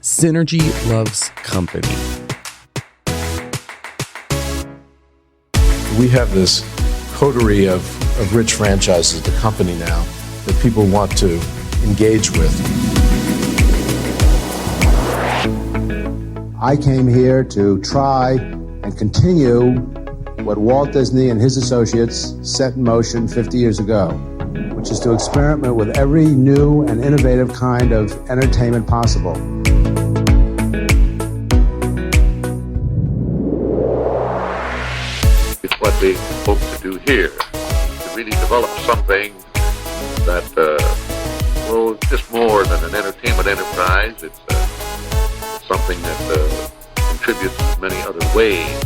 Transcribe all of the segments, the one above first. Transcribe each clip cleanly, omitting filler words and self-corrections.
Synergy loves company. We have this coterie of rich franchises, the company now, that people want to engage with. I came here to try and continue what Walt Disney and his associates set in motion 50 years ago, which is to experiment with every new and innovative kind of entertainment possible. It's what they hope to do here, to really develop something that, it's just more than an entertainment enterprise. It's something that contributes in many other ways.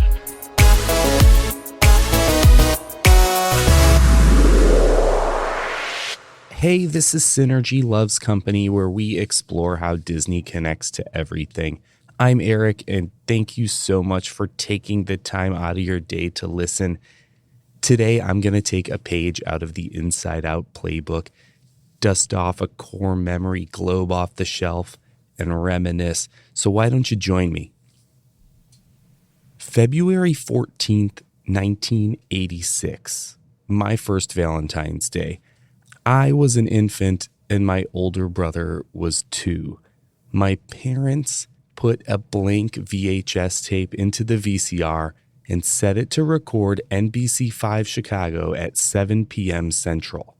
Hey, this is Synergy Loves Company, where we explore how Disney connects to everything. I'm Eric, and thank you so much for taking the time out of your day to listen. Today, I'm going to take a page out of the Inside Out playbook, dust off a core memory globe off the shelf, and reminisce. So why don't you join me? February 14th, 1986, my first Valentine's Day. I was an infant and my older brother was 2. My parents put a blank VHS tape into the VCR and set it to record NBC5 Chicago at 7 p.m. Central.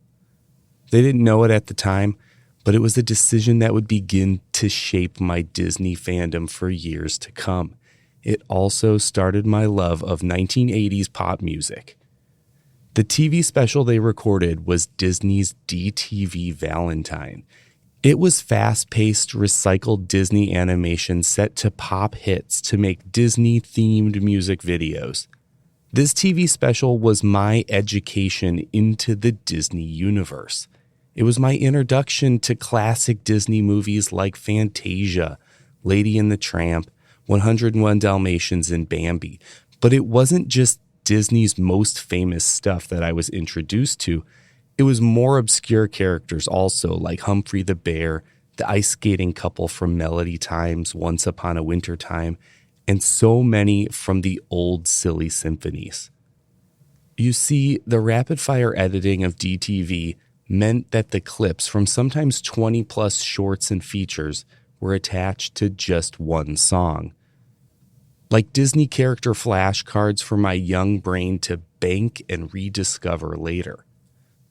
They didn't know it at the time, but it was a decision that would begin to shape my Disney fandom for years to come. It also started my love of 1980s pop music. The TV special they recorded was Disney's DTV Valentine. It was fast-paced, recycled Disney animation set to pop hits to make Disney-themed music videos. This TV special was my education into the Disney universe. It was my introduction to classic Disney movies like Fantasia, Lady and the Tramp, 101 Dalmatians, and Bambi. But it wasn't just Disney's most famous stuff that I was introduced to. It was more obscure characters also, like Humphrey the Bear, the ice skating couple from Melody Times, Once Upon a Winter Time, and so many from the old silly symphonies. You see, the rapid-fire editing of DTV meant that the clips from sometimes 20-plus shorts and features were attached to just one song. Like Disney character flashcards for my young brain to bank and rediscover later.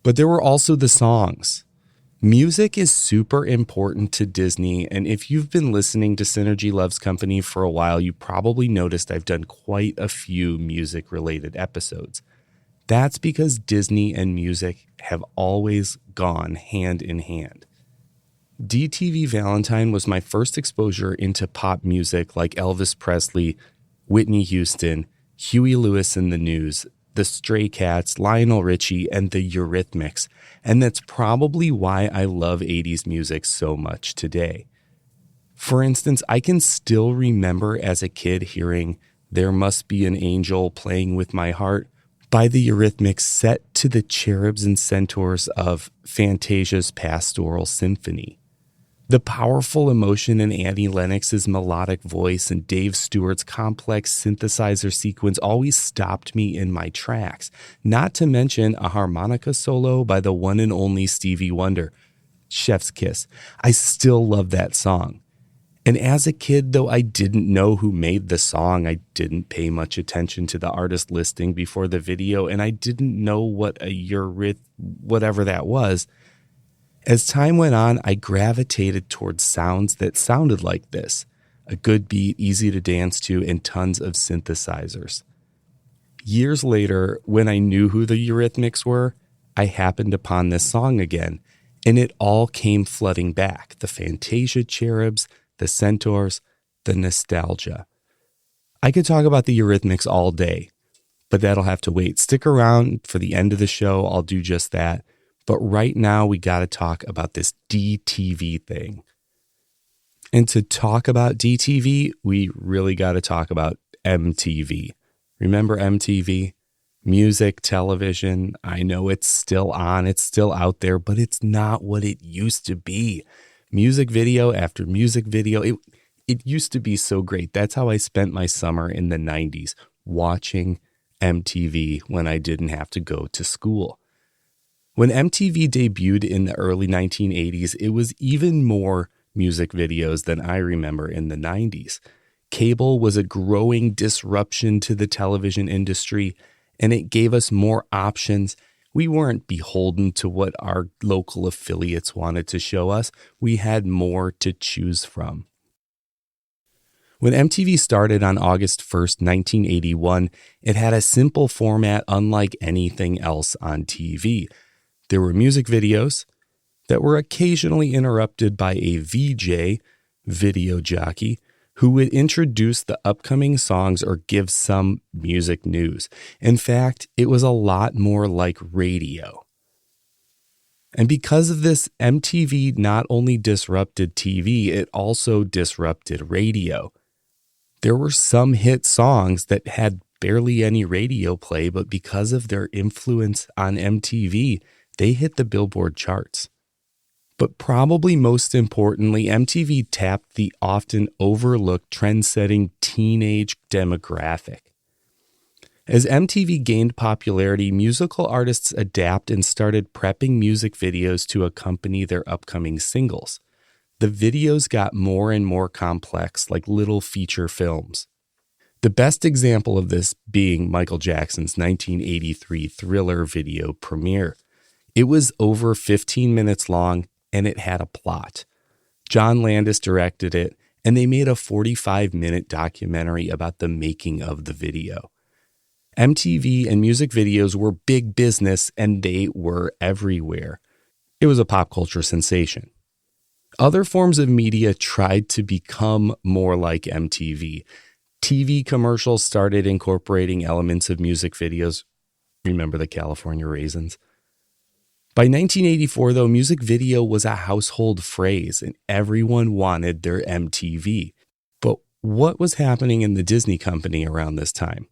But there were also the songs. Music is super important to Disney, and if you've been listening to Synergy Loves Company for a while, you probably noticed I've done quite a few music-related episodes. That's because Disney and music have always gone hand in hand. DTV Valentine was my first exposure into pop music like Elvis Presley, Whitney Houston, Huey Lewis and the News, the Stray Cats, Lionel Richie, and the Eurythmics, and that's probably why I love 80s music so much today. For instance, I can still remember as a kid hearing There Must Be an Angel Playing With My Heart by the Eurythmics set to the cherubs and centaurs of Fantasia's Pastoral Symphony. The powerful emotion in Annie Lennox's melodic voice and Dave Stewart's complex synthesizer sequence always stopped me in my tracks, not to mention a harmonica solo by the one and only Stevie Wonder, Chef's Kiss. I still love that song. And as a kid, though I didn't know who made the song, I didn't pay much attention to the artist listing before the video, and I didn't know what a whatever that was. As time went on, I gravitated towards sounds that sounded like this, a good beat, easy to dance to, and tons of synthesizers. Years later, when I knew who the Eurythmics were, I happened upon this song again, and it all came flooding back. The Fantasia cherubs, the centaurs, the nostalgia. I could talk about the Eurythmics all day, but that'll have to wait. Stick around for the end of the show. I'll do just that. But right now, we got to talk about this DTV thing. And to talk about DTV, we really got to talk about MTV. Remember MTV? Music, television. I know it's still on, it's still out there, but it's not what it used to be. Music video after music video. It used to be so great. That's how I spent my summer in the 90s, watching MTV when I didn't have to go to school. When MTV debuted in the early 1980s, it was even more music videos than I remember in the 90s. Cable was a growing disruption to the television industry, and it gave us more options. We weren't beholden to what our local affiliates wanted to show us. We had more to choose from. When MTV started on August 1st, 1981, it had a simple format unlike anything else on TV. There were music videos that were occasionally interrupted by a VJ, video jockey, who would introduce the upcoming songs or give some music news. In fact, it was a lot more like radio. And because of this, MTV not only disrupted TV, it also disrupted radio. There were some hit songs that had barely any radio play, but because of their influence on MTV, they hit the Billboard charts. But probably most importantly, MTV tapped the often overlooked trend-setting teenage demographic. As MTV gained popularity, musical artists adapt and started prepping music videos to accompany their upcoming singles. The videos got more and more complex, like little feature films. The best example of this being Michael Jackson's 1983 Thriller video premiere. It was over 15 minutes long, and it had a plot. John Landis directed it, and they made a 45-minute documentary about the making of the video. MTV and music videos were big business, and they were everywhere. It was a pop culture sensation. Other forms of media tried to become more like MTV. TV commercials started incorporating elements of music videos. Remember the California Raisins? By 1984, though, music video was a household phrase, and everyone wanted their MTV. But what was happening in the Disney Company around this time?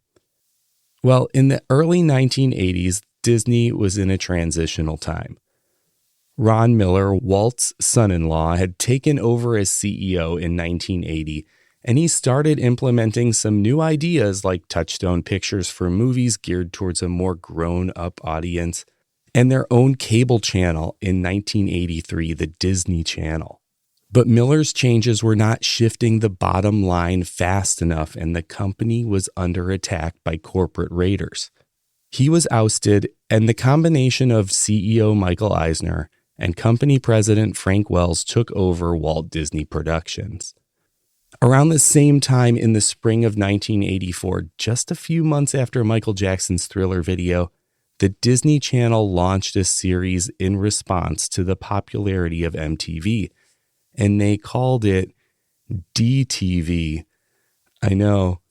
Well, in the early 1980s, Disney was in a transitional time. Ron Miller, Walt's son-in-law, had taken over as CEO in 1980, and he started implementing some new ideas like Touchstone Pictures for movies geared towards a more grown-up audience, and their own cable channel in 1983, the Disney Channel. But Miller's changes were not shifting the bottom line fast enough, and the company was under attack by corporate raiders. He was ousted, and the combination of CEO Michael Eisner and company president Frank Wells took over Walt Disney Productions. Around the same time in the spring of 1984, just a few months after Michael Jackson's Thriller video, the Disney Channel launched a series in response to the popularity of MTV, and they called it DTV. I know,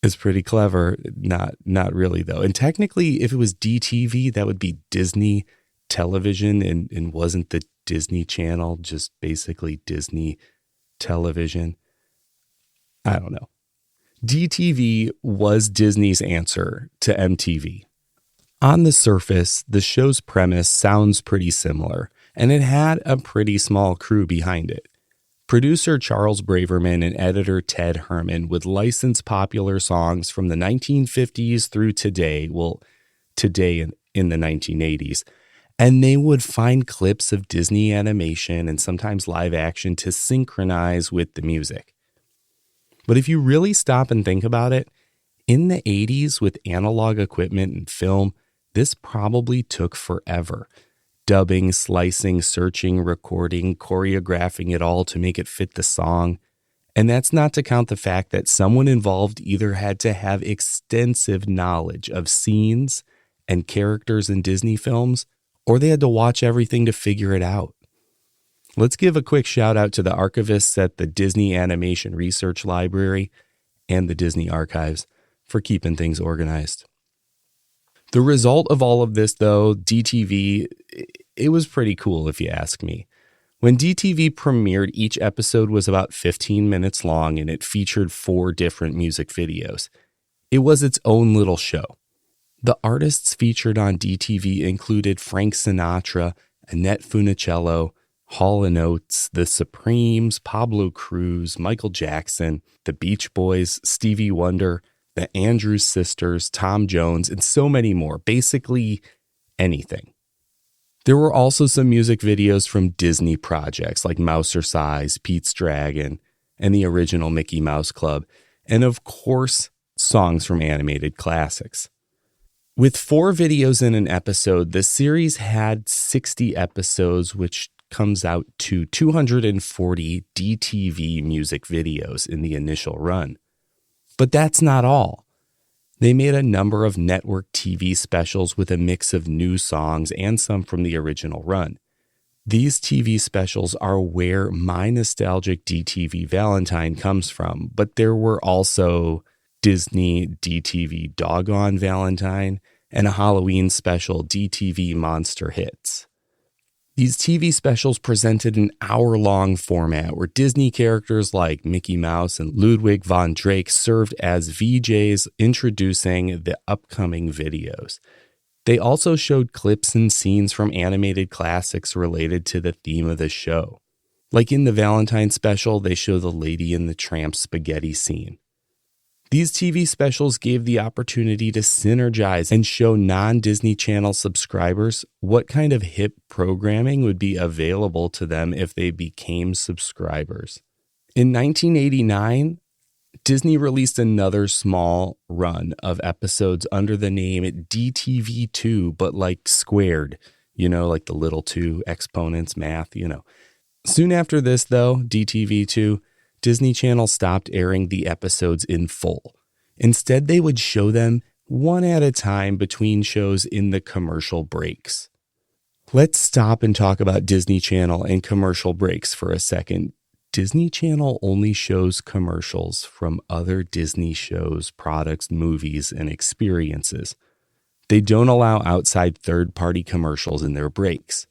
it's pretty clever. Not really, though. And technically, if it was DTV, that would be Disney Television, and wasn't the Disney Channel just basically Disney Television? I don't know. DTV was Disney's answer to MTV. On the surface, the show's premise sounds pretty similar, and it had a pretty small crew behind it. Producer Charles Braverman and editor Ted Herman would license popular songs from the 1950s through today, in the 1980s, and they would find clips of Disney animation and sometimes live action to synchronize with the music. But if you really stop and think about it, in the 80s with analog equipment and film, this probably took forever. Dubbing, slicing, searching, recording, choreographing it all to make it fit the song. And that's not to count the fact that someone involved either had to have extensive knowledge of scenes and characters in Disney films, or they had to watch everything to figure it out. Let's give a quick shout out to the archivists at the Disney Animation Research Library and the Disney Archives for keeping things organized. The result of all of this, though, DTV, it was pretty cool if you ask me. When DTV premiered, each episode was about 15 minutes long and it featured 4 different music videos. It was its own little show. The artists featured on DTV included Frank Sinatra, Annette Funicello, Hall & Oates, The Supremes, Pablo Cruz, Michael Jackson, The Beach Boys, Stevie Wonder, the Andrews Sisters, Tom Jones, and so many more. Basically anything. There were also some music videos from Disney projects like Mousercise, Pete's Dragon, and the original Mickey Mouse Club, and of course, songs from animated classics. With 4 videos in an episode, the series had 60 episodes, which comes out to 240 DTV music videos in the initial run. But that's not all. They made a number of network TV specials with a mix of new songs and some from the original run. These TV specials are where my nostalgic DTV Valentine comes from, but there were also Disney DTV Doggone Valentine and a Halloween special, DTV Monster Hits. These TV specials presented an hour-long format where Disney characters like Mickey Mouse and Ludwig von Drake served as VJs introducing the upcoming videos. They also showed clips and scenes from animated classics related to the theme of the show. Like in the Valentine special, they show the Lady and the Tramp spaghetti scene. These TV specials gave the opportunity to synergize and show non-Disney Channel subscribers what kind of hip programming would be available to them if they became subscribers. In 1989, Disney released another small run of episodes under the name DTV2, but like squared, like the little 2 exponents, math, Soon after this, though, DTV2, Disney Channel stopped airing the episodes in full. Instead, they would show them one at a time between shows in the commercial breaks. Let's stop and talk about Disney Channel and commercial breaks for a second. Disney Channel only shows commercials from other Disney shows, products, movies, and experiences. They don't allow outside third-party commercials in their breaks.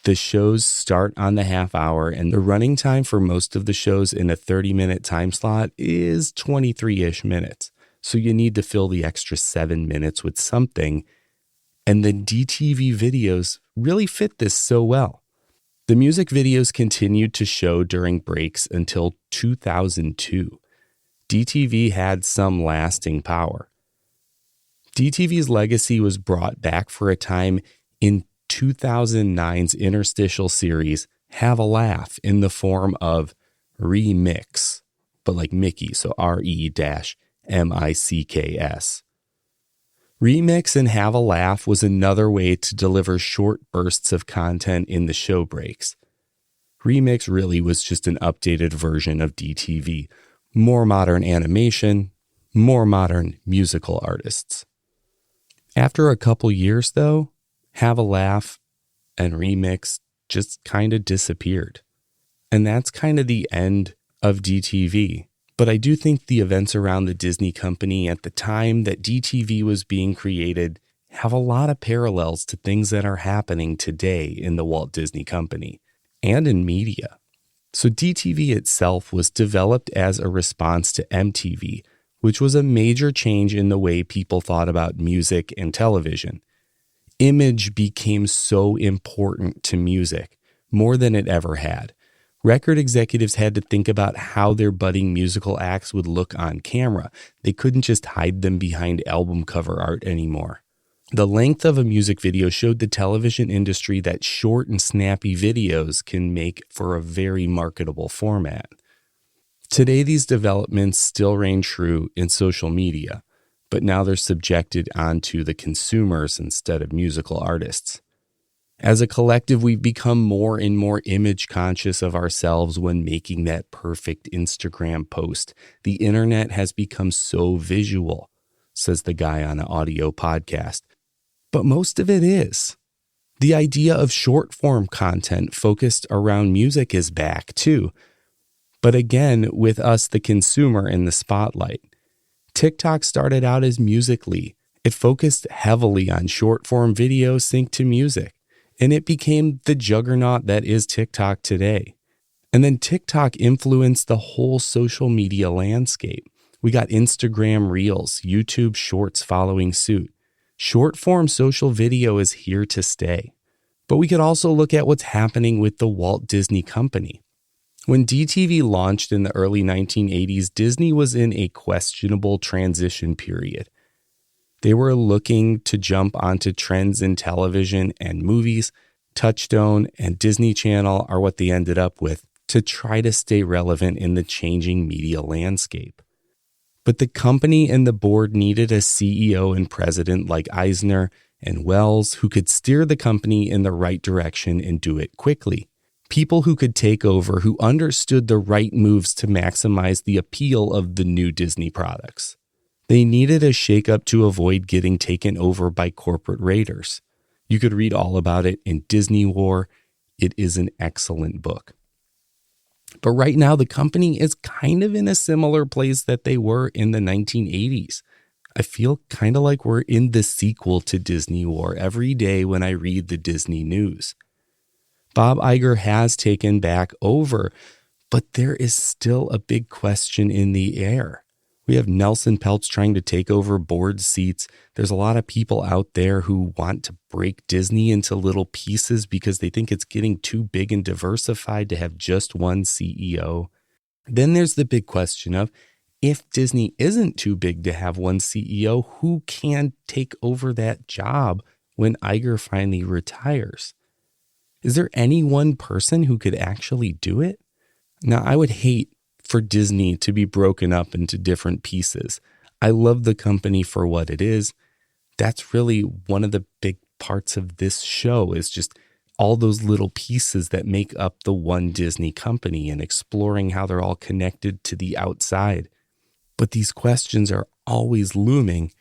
The shows start on the half hour, and the running time for most of the shows in a 30-minute time slot is 23-ish minutes. So you need to fill the extra 7 minutes with something. And the DTV videos really fit this so well. The music videos continued to show during breaks until 2002. DTV had some lasting power. DTV's legacy was brought back for a time in 2009's interstitial series Have a Laugh in the form of Remix, but like Mickey, so RE-MICKS. Remix and Have a Laugh was another way to deliver short bursts of content in the show breaks. Remix really was just an updated version of DTV, more modern animation, more modern musical artists. After a couple years, though, Have a Laugh and Remix just kind of disappeared. And that's kind of the end of DTV. But I do think the events around the Disney Company at the time that DTV was being created have a lot of parallels to things that are happening today in the Walt Disney Company and in media. So DTV itself was developed as a response to MTV, which was a major change in the way people thought about music and television. Image became so important to music, more than it ever had. Record executives had to think about how their budding musical acts would look on camera. They couldn't just hide them behind album cover art anymore. The length of a music video showed the television industry that short and snappy videos can make for a very marketable format. Today, these developments still reign true in social media, but now they're subjected onto the consumers instead of musical artists. As a collective, we've become more and more image conscious of ourselves when making that perfect Instagram post. The internet has become so visual, says the guy on an audio podcast. But most of it is. The idea of short form content focused around music is back too. But again, with us, the consumer, in the spotlight. TikTok started out as Musical.ly. It focused heavily on short form video synced to music. And it became the juggernaut that is TikTok today. And then TikTok influenced the whole social media landscape. We got Instagram Reels, YouTube Shorts following suit. Short form social video is here to stay. But we could also look at what's happening with the Walt Disney Company. When DTV launched in the early 1980s, Disney was in a questionable transition period. They were looking to jump onto trends in television and movies. Touchstone and Disney Channel are what they ended up with to try to stay relevant in the changing media landscape. But the company and the board needed a CEO and president like Eisner and Wells who could steer the company in the right direction and do it quickly. People who could take over, who understood the right moves to maximize the appeal of the new Disney products. They needed a shakeup to avoid getting taken over by corporate raiders. You could read all about it in Disney War. It is an excellent book. But right now, the company is kind of in a similar place that they were in the 1980s. I feel kind of like we're in the sequel to Disney War every day when I read the Disney news. Bob Iger has taken back over, but there is still a big question in the air. We have Nelson Peltz trying to take over board seats. There's a lot of people out there who want to break Disney into little pieces because they think it's getting too big and diversified to have just one CEO. Then there's the big question of, if Disney isn't too big to have one CEO, who can take over that job when Iger finally retires? Is there any one person who could actually do it? Now, I would hate for Disney to be broken up into different pieces. I love the company for what it is. That's really one of the big parts of this show, is just all those little pieces that make up the one Disney company and exploring how they're all connected to the outside. But these questions are always looming.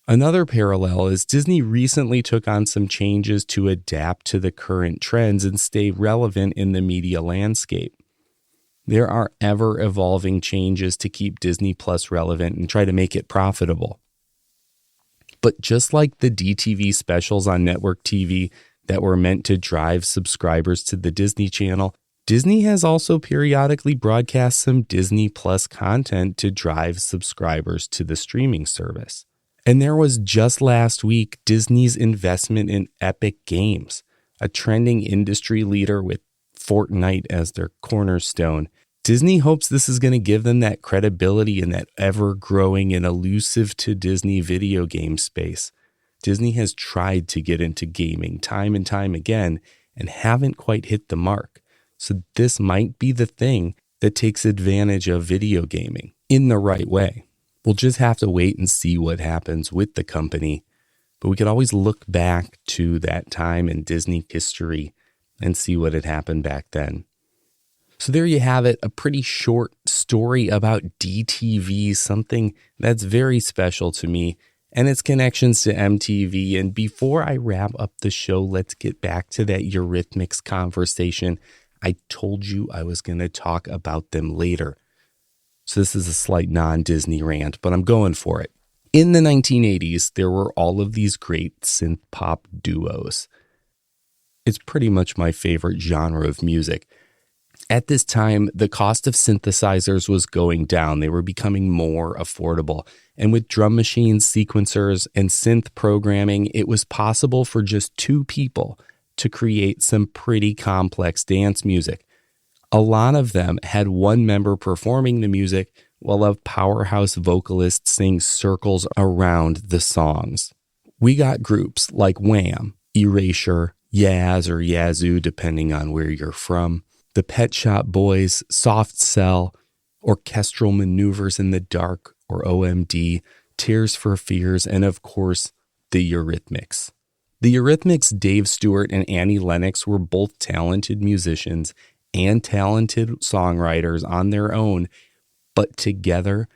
Another parallel is Disney recently took on some changes to adapt to the current trends and stay relevant in the media landscape. There are ever-evolving changes to keep Disney Plus relevant and try to make it profitable. But just like the DTV specials on network TV that were meant to drive subscribers to the Disney Channel, Disney has also periodically broadcast some Disney Plus content to drive subscribers to the streaming service. And there was just last week Disney's investment in Epic Games, a trending industry leader with Fortnite as their cornerstone. Disney hopes this is going to give them that credibility in that ever-growing and elusive to Disney video game space. Disney has tried to get into gaming time and time again and haven't quite hit the mark. So this might be the thing that takes advantage of video gaming in the right way. We'll just have to wait and see what happens with the company. But we could always look back to that time in Disney history and see what had happened back then. So there you have it, a pretty short story about DTV, something that's very special to me and its connections to MTV. And before I wrap up the show, let's get back to that Eurythmics conversation. I told you I was going to talk about them later. So this is a slight non-Disney rant, but I'm going for it. In the 1980s, there were all of these great synth pop duos. It's pretty much my favorite genre of music. At this time, the cost of synthesizers was going down. They were becoming more affordable. And with drum machines, sequencers, and synth programming, it was possible for just two people to create some pretty complex dance music. A lot of them had one member performing the music while a powerhouse vocalist sings circles around the songs. We got groups like Wham, Erasure, Yaz or Yazoo, depending on where you're from, the Pet Shop Boys, Soft Cell, Orchestral Maneuvers in the Dark or OMD, Tears for Fears, and of course, the Eurythmics. The Eurythmics, Dave Stewart and Annie Lennox, were both talented musicians and talented songwriters on their own, but together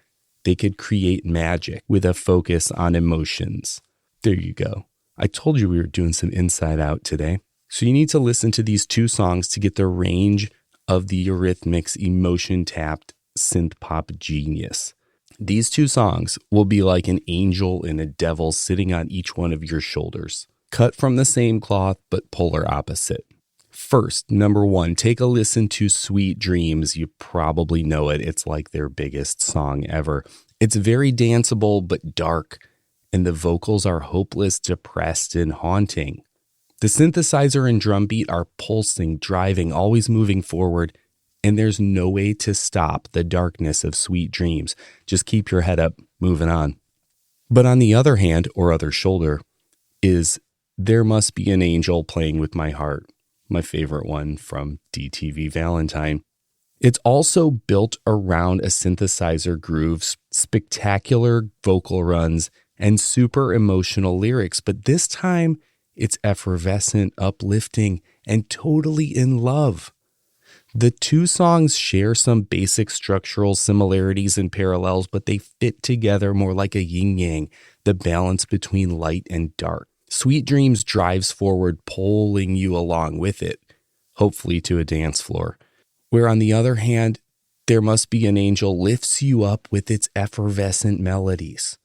they could create magic with a focus on emotions. There you go. I told you we were doing some Inside Out today. So you need to listen to these two songs to get the range of the Eurythmics' emotion-tapped synth pop genius. These two songs will be like an angel and a devil sitting on each one of your shoulders. Cut from the same cloth, but polar opposite. First, number one, take a listen to Sweet Dreams. You probably know it. It's like their biggest song ever. It's very danceable, but dark, and the vocals are hopeless, depressed, and haunting. The synthesizer and drum beat are pulsing, driving, always moving forward, and there's no way to stop the darkness of Sweet Dreams. Just keep your head up, moving on. But on the other hand, or other shoulder, is There Must Be an Angel Playing With My Heart, my favorite one from DTV Valentine. It's also built around a synthesizer groove, spectacular vocal runs, and super emotional lyrics, but this time it's effervescent, uplifting, and totally in love. The two songs share some basic structural similarities and parallels, but they fit together more like a yin-yang, the balance between light and dark. Sweet Dreams drives forward, pulling you along with it, hopefully to a dance floor. Where on the other hand, There Must Be an Angel lifts you up with its effervescent melodies.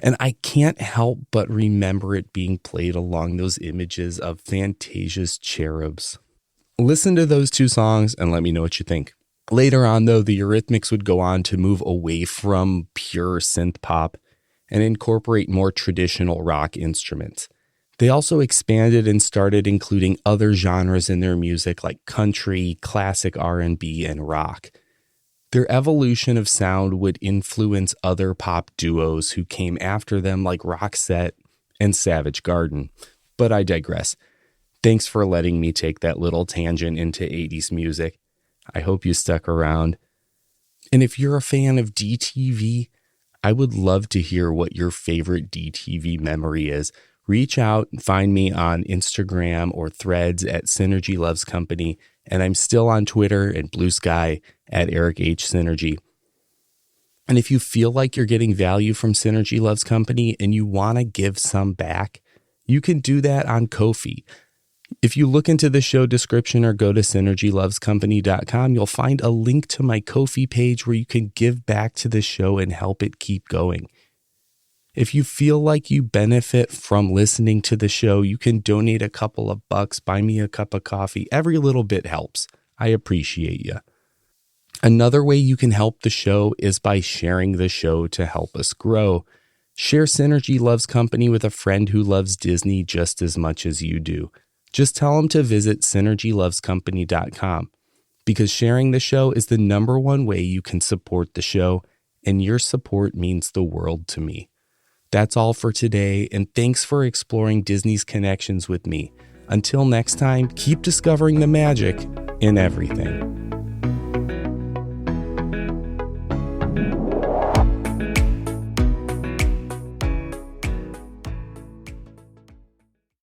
And I can't help but remember it being played along those images of Fantasia's cherubs. Listen to those two songs and let me know what you think. Later on, though, the Eurythmics would go on to move away from pure synth pop and incorporate more traditional rock instruments. They also expanded and started including other genres in their music like country, classic R&B, and rock. Their evolution of sound would influence other pop duos who came after them like Roxette and Savage Garden. But I digress. Thanks for letting me take that little tangent into 80s music. I hope you stuck around. And if you're a fan of DTV, I would love to hear what your favorite DTV memory is. Reach out and find me on Instagram or Threads at Synergy Loves Company, and I'm still on Twitter and Blue Sky at Eric H. Synergy. And if you feel like you're getting value from Synergy Loves Company and you want to give some back, you can do that on Ko-fi. If you look into the show description or go to synergylovescompany.com, you'll find a link to my Ko-fi page where you can give back to the show and help it keep going. If you feel like you benefit from listening to the show, you can donate a couple of bucks, buy me a cup of coffee. Every little bit helps. I appreciate you. Another way you can help the show is by sharing the show to help us grow. Share Synergy Loves Company with a friend who loves Disney just as much as you do. Just tell them to visit synergylovescompany.com because sharing the show is the number one way you can support the show, and your support means the world to me. That's all for today, and thanks for exploring Disney's connections with me. Until next time, keep discovering the magic in everything.